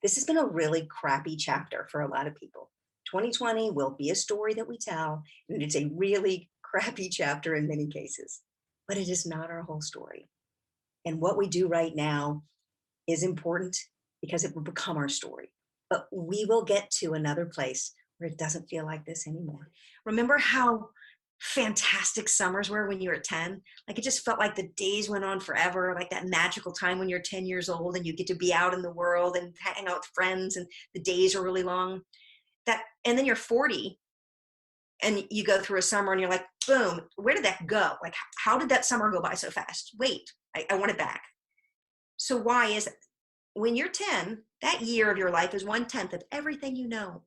This has been a really crappy chapter for a lot of people. 2020 will be a story that we tell, and it's a really crappy chapter in many cases, but it is not our whole story. And what we do right now is important because it will become our story. But we will get to another place where it doesn't feel like this anymore. Remember how fantastic summers were when you were 10? Like, it just felt like the days went on forever, like that magical time when you're 10 years old and you get to be out in the world and hang out with friends and the days are really long. And then you're 40 and you go through a summer and you're like, boom, where did that go? Like, how did that summer go by so fast? Wait, I want it back. So why is it? When you're 10, that year of your life is 1/10 of everything you know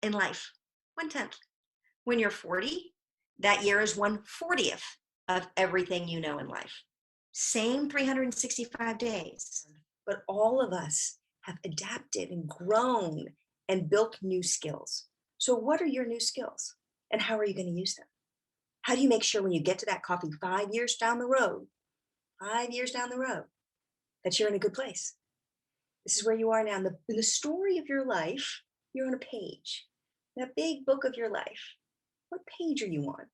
in life. 1/10. When you're 40, that year is 1/40th of everything you know in life. Same 365 days. But all of us have adapted and grown and built new skills. So what are your new skills? And how are you going to use them? How do you make sure when you get to that coffee 5 years down the road, that you're in a good place? This is where you are now. In the story of your life, you're on a page. That big book of your life. What page are you on?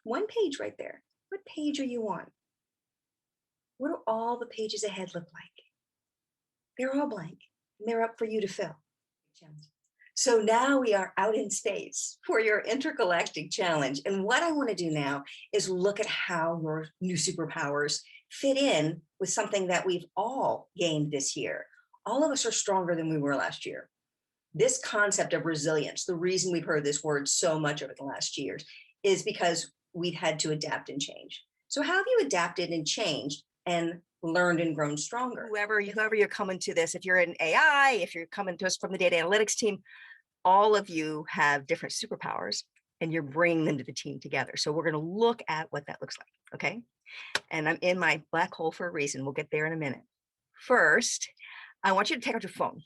One page right there. What page are you on? What do all the pages ahead look like? They're all blank, and they're up for you to fill. So now we are out in space for your intergalactic challenge. And what I want to do now is look at how your new superpowers fit in with something that we've all gained this year. All of us are stronger than we were last year. This concept of resilience, the reason we've heard this word so much over the last years, is because we've had to adapt and change. So how have you adapted and changed and learned and grown stronger? Whoever you're coming to this, if you're in AI, if you're coming to us from the data analytics team, all of you have different superpowers and you're bringing them to the team together. So we're going to look at what that looks like. Okay. And I'm in my black hole for a reason. We'll get there in a minute. First, I want you to take out your phone.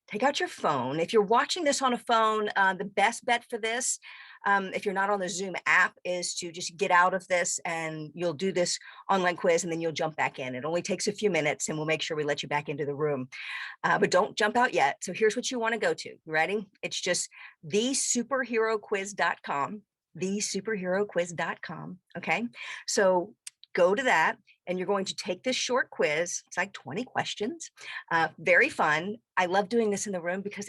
Take out your phone. If you're watching this on a phone, the best bet for this, if you're not on the Zoom app, is to just get out of this and you'll do this online quiz and then you'll jump back in. It only takes a few minutes and we'll make sure we let you back into the room. But don't jump out yet. So here's what you want to go to. You ready? It's just thesuperheroquiz.com, thesuperheroquiz.com. Okay. So go to that and you're going to take this short quiz. It's like 20 questions. Very fun. I love doing this in the room because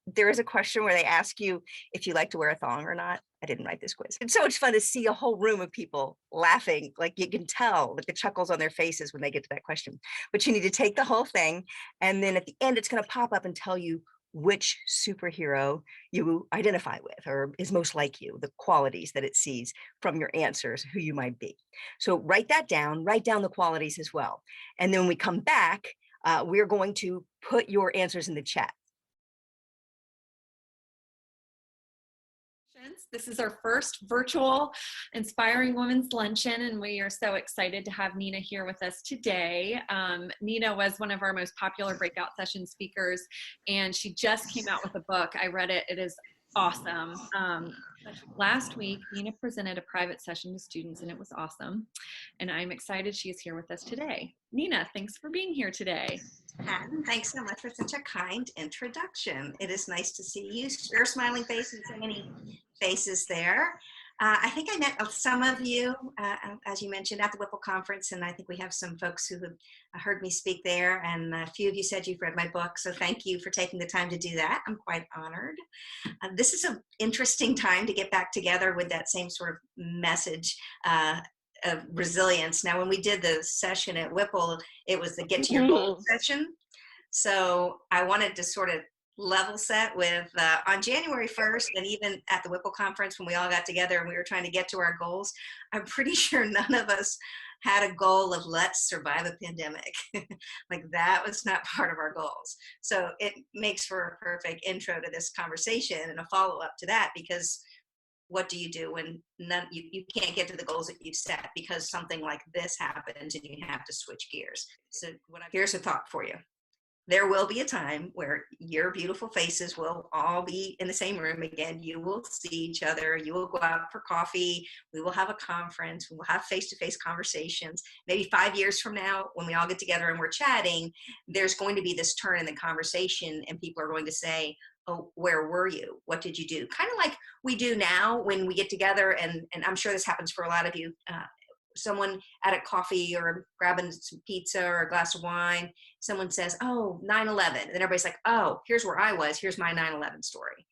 there is a question where they ask you if you like to wear a thong or not. I didn't write this quiz. It's so much fun to see a whole room of people laughing. Like, you can tell like the chuckles on their faces when they get to that question. But you need to take the whole thing. And then at the end, it's going to pop up and tell you which superhero you identify with or is most like you, the qualities that it sees from your answers, who you might be. So write that down, write down the qualities as well. And then when we come back, we're going to put your answers in the chat. This is our first virtual Inspiring Women's Luncheon, and we are so excited to have Nina here with us today. Nina was one of our most popular breakout session speakers, and she just came out with a book. I read it. It is awesome. Last week, Nina presented a private session to students, and it was awesome. And I'm excited she is here with us today. Nina, thanks for being here today. And thanks so much for such a kind introduction. It is nice to see you. Your smiling face and so many faces there. I think I met some of you, as you mentioned, at the Whipple conference, and I think we have some folks who have heard me speak there, and a few of you said you've read my book, so thank you for taking the time to do that. I'm quite honored. This is an interesting time to get back together with that same sort of message of resilience. Now, when we did the session at Whipple, it was the Get to Your Goals session. So I wanted to sort of level set with on January 1st, and even at the Whipple conference when we all got together and we were trying to get to our goals, I'm pretty sure none of us had a goal of let's survive a pandemic. Like, that was not part of our goals. So it makes for a perfect intro to this conversation and a follow-up to that, because what do you do when you can't get to the goals that you've set because something like this happens and you have to switch gears? So here's a thought for you. there will be a time where your beautiful faces will all be in the same room again. You will see each other. You will go out for coffee. We will have a conference. We will have face-to-face conversations. Maybe 5 years from now, when we all get together and we're chatting, there's going to be this turn in the conversation and people are going to say, oh, where were you? What did you do? Kind of like we do now when we get together, and I'm sure this happens for a lot of you, someone at a coffee or grabbing some pizza or a glass of wine, someone says, oh, 9/11. And then everybody's like, oh, here's where I was. Here's my 9/11 story.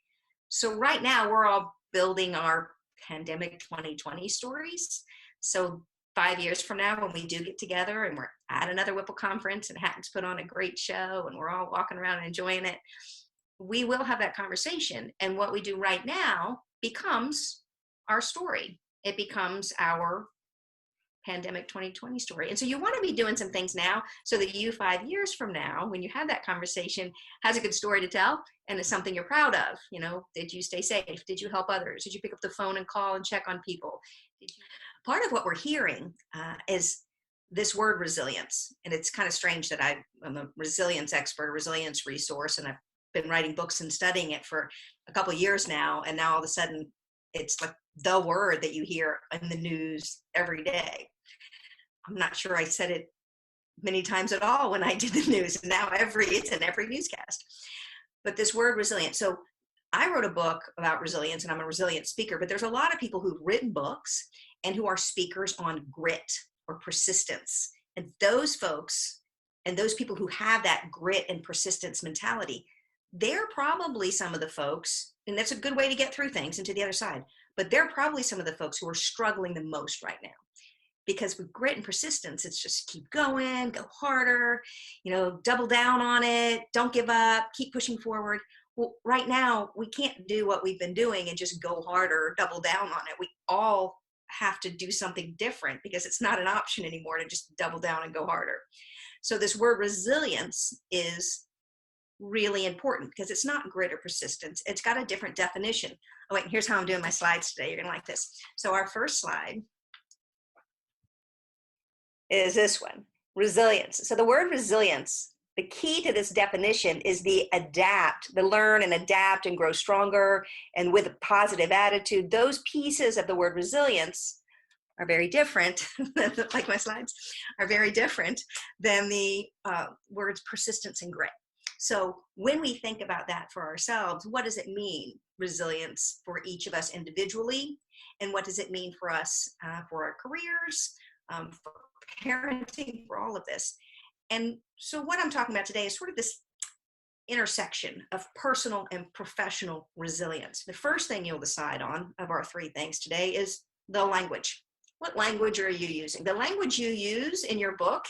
So right now we're all building our pandemic 2020 stories. So 5 years from now, when we do get together and we're at another Whipple conference and Hatton's put on a great show and we're all walking around and enjoying it, we will have that conversation. And what we do right now becomes our story. It becomes our pandemic 2020 story. And so you want to be doing some things now so that you 5 years from now, when you have that conversation, has a good story to tell and it's something you're proud of. You know, did you stay safe? Did you help others? Did you pick up the phone and call and check on people? Part of what we're hearing is this word resilience. And it's kind of strange that I'm a resilience expert, a resilience resource, and I've been writing books and studying it for a couple of years now. And now all of a sudden it's like the word that you hear in the news every day. I'm not sure I said it many times at all when I did the news. And now it's in every newscast. But this word resilience. So I wrote a book about resilience and I'm a resilient speaker, but there's a lot of people who've written books and who are speakers on grit or persistence. And those folks and those people who have that grit and persistence mentality, they're probably some of the folks, and that's a good way to get through things and to the other side, but they're probably some of the folks who are struggling the most right now. Because with grit and persistence, it's just keep going, go harder, double down on it, don't give up, keep pushing forward. Well, right now, we can't do what we've been doing and just go harder, double down on it. We all have to do something different because it's not an option anymore to just double down and go harder. So this word resilience is really important because it's not grit or persistence. It's got a different definition. Oh, wait, here's how I'm doing my slides today. You're going to like this. So our first slide is this one, resilience. So the word resilience, the key to this definition is the learn and adapt and grow stronger and with a positive attitude. Those pieces of the word resilience are very different, like my slides, are very different than the words persistence and grit. So when we think about that for ourselves, what does it mean, resilience, for each of us individually? And what does it mean for us, for our careers, for parenting, for all of this? And so what I'm talking about today is sort of this intersection of personal and professional resilience. The first thing you'll decide on of our three things today is the language. What language are you using? The language you use in your book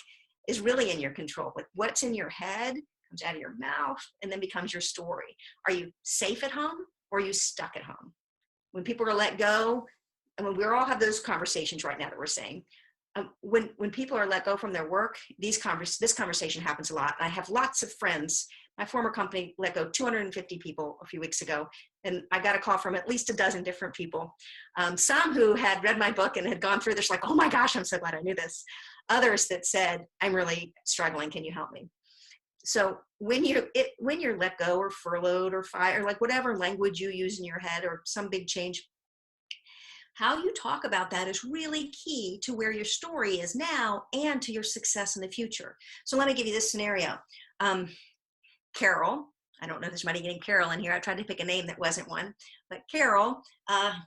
is really in your control. Like what's in your head comes out of your mouth and then becomes your story. Are you safe at home or are you stuck at home? When people are let go, and when we all have those conversations right now that we're saying, when people are let go from their work, this conversation happens a lot. I have lots of friends. My former company let go 250 people a few weeks ago, and I got a call from at least a dozen different people. Some who had read my book and had gone through this, like, oh my gosh, I'm so glad I knew this. Others that said, I'm really struggling. Can you help me? So when you're let go or furloughed or fired, like whatever language you use in your head or some big change, how you talk about that is really key to where your story is now and to your success in the future. So let me give you this scenario. Carol, I don't know if there's anybody getting Carol in here. I tried to pick a name that wasn't one, but Carol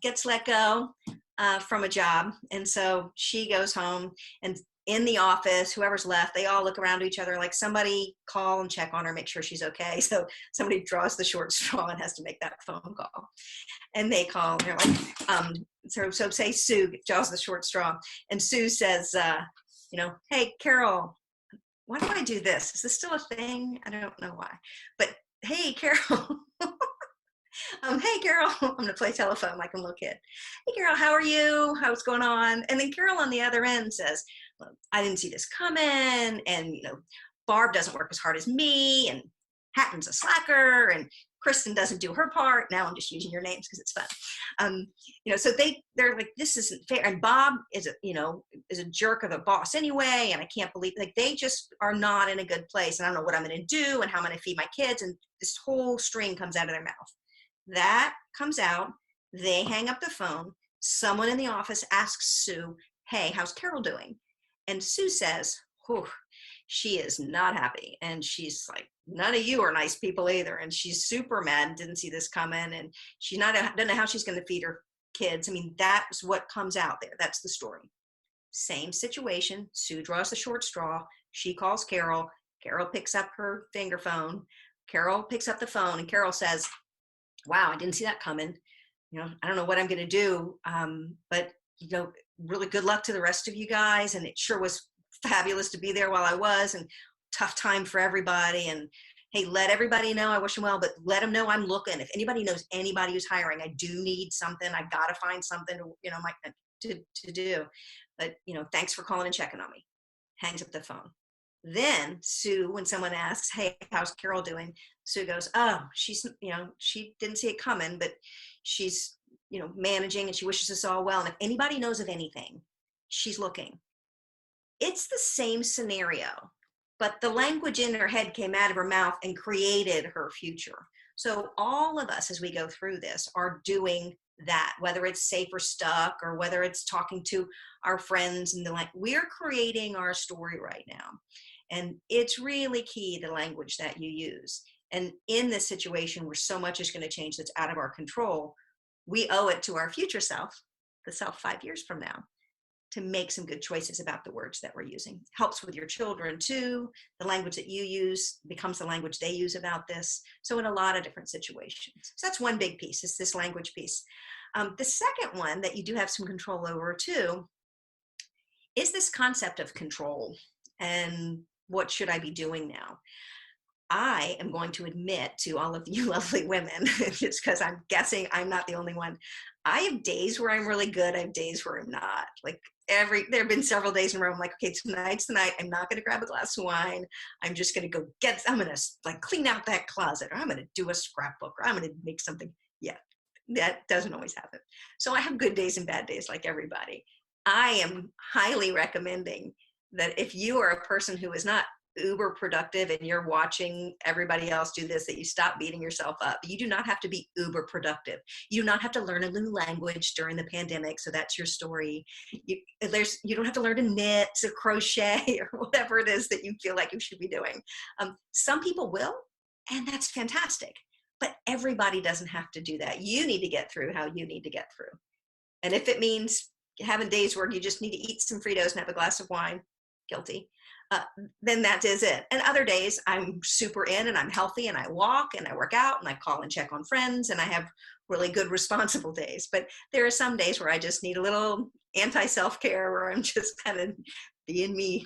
gets let go from a job. And so she goes home, and in the office, whoever's left, they all look around to each other like, somebody call and check on her, make sure she's okay. So somebody draws the short straw and has to make that phone call. And they call, and they're like, so say Sue draws the short straw, and Sue says, hey, Carol, why do I do this? Is this still a thing? I don't know why. But hey, Carol. Hey, Carol. I'm going to play telephone like a little kid. Hey, Carol, how are you? How's going on? And then Carol on the other end says, well, I didn't see this coming. And, Barb doesn't work as hard as me. And Hatton's a slacker. And Kristen doesn't do her part. Now I'm just using your names because it's fun. So they're like, this isn't fair. And Bob is a jerk of a boss anyway. And I can't believe, like, they just are not in a good place. And I don't know what I'm going to do and how I'm going to feed my kids. And this whole string comes out of their mouth. That comes out. They hang up the phone. Someone in the office asks Sue, hey, how's Carol doing? And Sue says, whew, she is not happy. And she's like, none of you are nice people either. And she's super mad, didn't see this coming. And she doesn't know how she's going to feed her kids. I mean, that's what comes out there. That's the story. Same situation. Sue draws the short straw. She calls Carol. Carol picks up her finger phone. Carol picks up the phone and Carol says, wow, I didn't see that coming. I don't know what I'm going to do. But really good luck to the rest of you guys. And it sure was fabulous to be there while I was, and tough time for everybody. And hey, let everybody know I wish them well, but let them know I'm looking. If anybody knows anybody who's hiring, I do need something. I've got to find something to do. But, thanks for calling and checking on me. Hangs up the phone. Then Sue, when someone asks, hey, how's Carol doing? Sue goes, oh, she's, she didn't see it coming, but she's, managing, and she wishes us all well. And if anybody knows of anything, she's looking. It's the same scenario, but the language in her head came out of her mouth and created her future. So all of us, as we go through this, are doing that, whether it's safe or stuck, or whether it's talking to our friends and we're creating our story right now. And it's really key, the language that you use. And in this situation where so much is going to change that's out of our control, we owe it to our future self, the self 5 years from now, to make some good choices about the words that we're using. Helps with your children too. The language that you use becomes the language they use about this. So in a lot of different situations. So that's one big piece, is this language piece. The second one that you do have some control over too is this concept of control and what should I be doing now? I am going to admit to all of you lovely women, just because I'm guessing I'm not the only one. I have days where I'm really good. I have days where I'm not. Like there have been several days in a row. I'm like, okay, tonight's the night. I'm not going to grab a glass of wine. I'm just going to go I'm going to clean out that closet, or I'm going to do a scrapbook, or I'm going to make something. Yeah, that doesn't always happen. So I have good days and bad days like everybody. I am highly recommending that if you are a person who is not uber productive and you're watching everybody else do this, that you stop beating yourself up. You do not have to be uber productive. You do not have to learn a new language during the pandemic. So that's your story. You don't have to learn to knit or crochet or whatever it is that you feel like you should be doing. Some people will, and that's fantastic. But everybody doesn't have to do that. You need to get through how you need to get through. And if it means having days where you just need to eat some Fritos and have a glass of wine, guilty. Then that is it. And other days I'm super in and I'm healthy and I walk and I work out and I call and check on friends and I have really good responsible days. But there are some days where I just need a little anti-self-care, where I'm just kind of being me,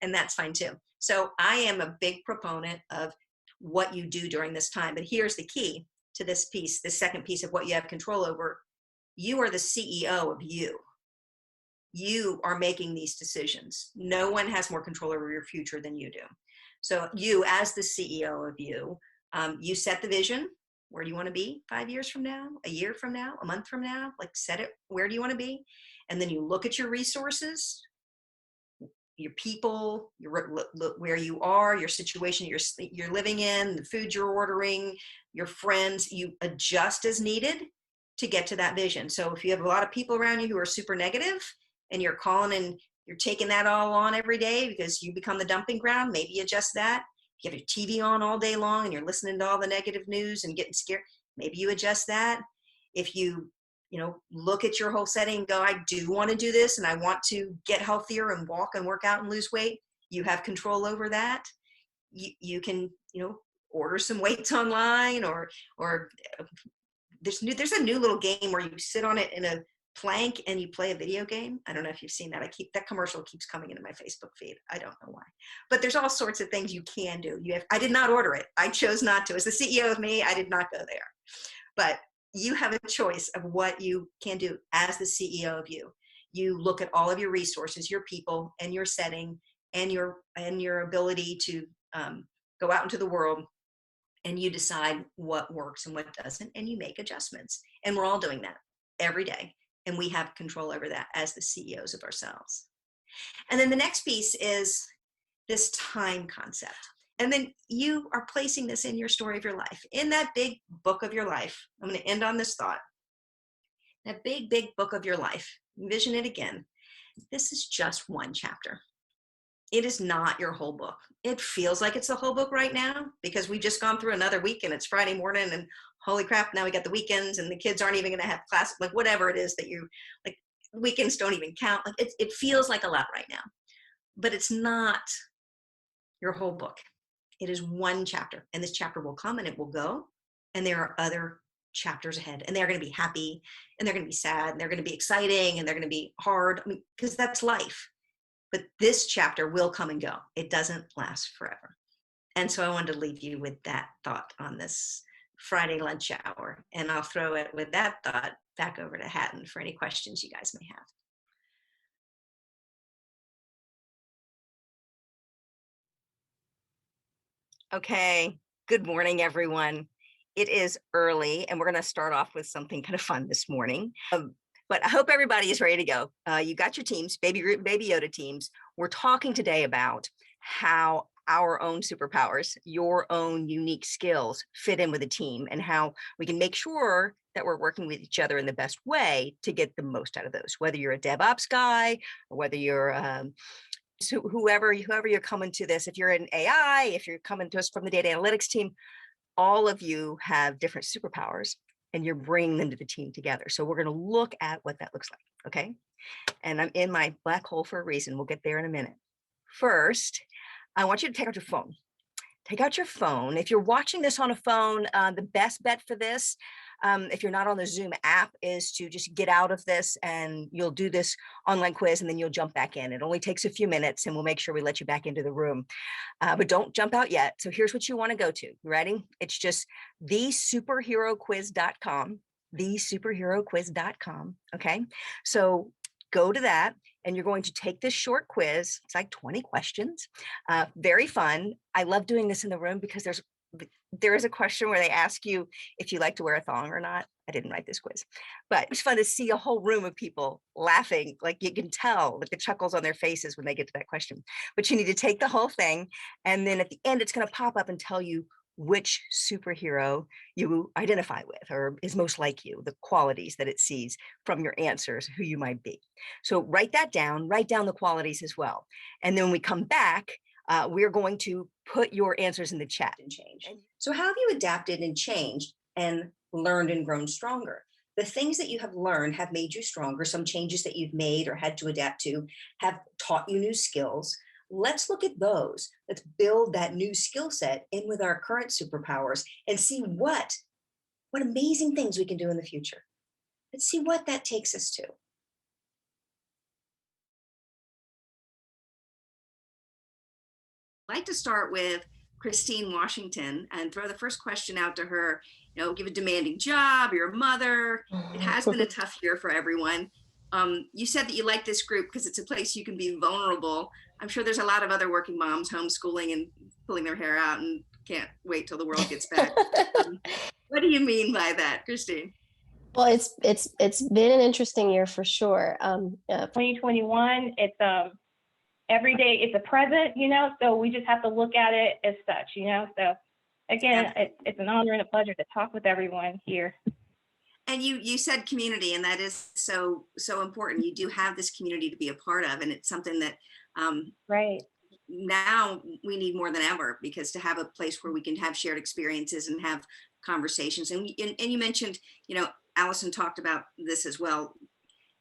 and that's fine too. So I am a big proponent of what you do during this time. But here's the key to this piece, the second piece of what you have control over. You are the CEO of you. You are making these decisions. No one has more control over your future than you do. So you, as the CEO of you, you set the vision. Where do you want to be 5 years from now, a year from now, a month from now? Like, set it. Where do you want to be? And then you look at your resources, your people, where you are, your situation you're living in, the food you're ordering, your friends. You adjust as needed to get to that vision. So if you have a lot of people around you who are super negative, and you're calling and you're taking that all on every day because you become the dumping ground, maybe adjust that. If you have your TV on all day long and you're listening to all the negative news and getting scared, maybe you adjust that. If you look at your whole setting and go, I do want to do this and I want to get healthier and walk and work out and lose weight, you have control over that. You can, order some weights online, or there's a new little game where you sit on it in a plank and you play a video game. I don't know if you've seen that. That commercial keeps coming into my Facebook feed. I don't know why, but there's all sorts of things you can do. I did not order it. I chose not to. As the CEO of me, I did not go there, but you have a choice of what you can do as the CEO of you. You look at all of your resources, your people, and your setting, and your ability to go out into the world and you decide what works and what doesn't, and you make adjustments. And we're all doing that every day. And we have control over that as the CEOs of ourselves. And then the next piece is this time concept. And then you are placing this in your story of your life, in that big book of your life. I'm going to end on this thought. That big, big book of your life. Envision it again. This is just one chapter. It is not your whole book. It feels like it's the whole book right now because we've just gone through another week and it's Friday morning and holy crap, now we got the weekends and the kids aren't even going to have class, like whatever it is that you, like weekends don't even count. Like it feels like a lot right now, but it's not your whole book. It is one chapter, and this chapter will come and it will go. And there are other chapters ahead, and they're going to be happy and they're going to be sad and they're going to be exciting and they're going to be hard. I mean, because that's life. But this chapter will come and go. It doesn't last forever. And so I wanted to leave you with that thought on this Friday lunch hour. And I'll throw it with that thought back over to Hatton for any questions you guys may have. Okay, good morning, everyone. It is early, and we're going to start off with something kind of fun this morning. But I hope everybody is ready to go. You got your teams, Baby Yoda teams. We're talking today about how our own superpowers, your own unique skills fit in with a team, and how we can make sure that we're working with each other in the best way to get the most out of those, whether you're a DevOps guy or whether you're so whoever you're coming to this, if you're in AI, if you're coming to us from the data analytics team, all of you have different superpowers and you're bringing them to the team together. So we're going to look at what that looks like. Okay. And I'm in my black hole for a reason. We'll get there in a minute. First, I want you to take out your phone. Take out your phone. If you're watching this on a phone, the best bet for this, if you're not on the Zoom app, is to just get out of this and you'll do this online quiz and then you'll jump back in. It only takes a few minutes and we'll make sure we let you back into the room. But don't jump out yet. So here's what you want to go to. You ready? It's just thesuperheroquiz.com, thesuperheroquiz.com. Okay. So go to that. And you're going to take this short quiz. It's like 20 questions. Very fun. I love doing this in the room because there is a question where they ask you if you like to wear a thong or not. I didn't write this quiz, but it's fun to see a whole room of people laughing. Like you can tell like the chuckles on their faces when they get to that question. But you need to take the whole thing. And then at the end, it's going to pop up and tell you which superhero you identify with or is most like you, the qualities that it sees from your answers, who you might be. So write that down, write down the qualities as well. And then when we come back, we're going to put your answers in the chat. And change. So how have you adapted and changed and learned and grown stronger? The things that you have learned have made you stronger. Some changes that you've made or had to adapt to have taught you new skills. Let's look at those. Let's build that new skill set in with our current superpowers and see what amazing things we can do in the future. Let's see what that takes us to. I'd like to start with Christine Washington and throw the first question out to her. You know, give a demanding job, you're a mother. It has been a tough year for everyone. You said that you like this group because it's a place you can be vulnerable. I'm sure there's a lot of other working moms homeschooling and pulling their hair out and can't wait till the world gets back. What do you mean by that, Christine? Well, it's been an interesting year for sure. 2021, it's every day it's a present, you know, so we just have to look at it as such, you know. So again, it's an honor and a pleasure to talk with everyone here. And you said community, and that is so important. You do have this community to be a part of, and it's something that right now we need more than ever, because to have a place where we can have shared experiences and have conversations. And you mentioned, you know, Allison talked about this as well,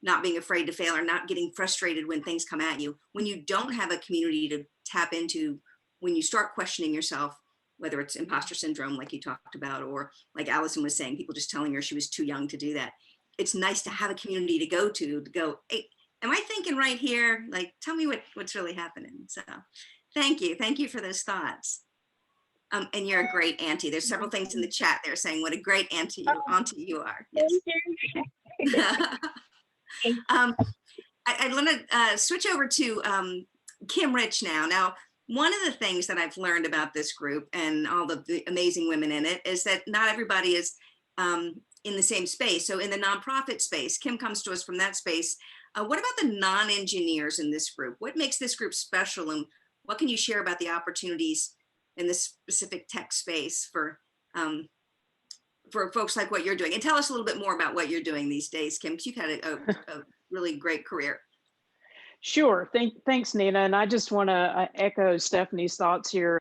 not being afraid to fail or not getting frustrated when things come at you. When you don't have a community to tap into, when you start questioning yourself, whether it's imposter syndrome, like you talked about, or like Allison was saying, people just telling her she was too young to do that. It's nice to have a community to go, hey, am I thinking right here? Like, tell me what's really happening. So thank you for those thoughts. And you're a great auntie. There's several things in the chat there saying what a great auntie you are. Yes. I want to switch over to Kim Rich now. Now, One of the things that I've learned about this group and all the amazing women in it is that not everybody is in the same space. So in the nonprofit space, Kim comes to us from that space. What about the non-engineers in this group? What makes this group special, and what can you share about the opportunities in this specific tech space for folks like what you're doing? And tell us a little bit more about what you're doing these days, Kim, because you've had a really great career. Sure. Thanks, Nina. And I just want to echo Stephanie's thoughts here.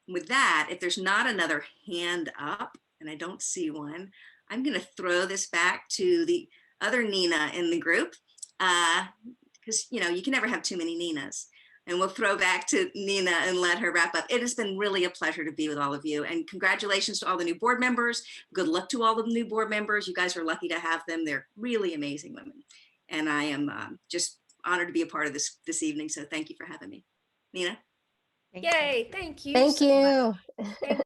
With that, if there's not another hand up, and I don't see one, I'm going to throw this back to the other Nina in the group, because you can never have too many Ninas. And we'll throw back to Nina and let her wrap up. It has been really a pleasure to be with all of you. And congratulations to all the new board members. Good luck to all the new board members. You guys are lucky to have them. They're really amazing women. And I am just honored to be a part of this evening. So thank you for having me. Nina? Yay, thank you. Thank so much. you.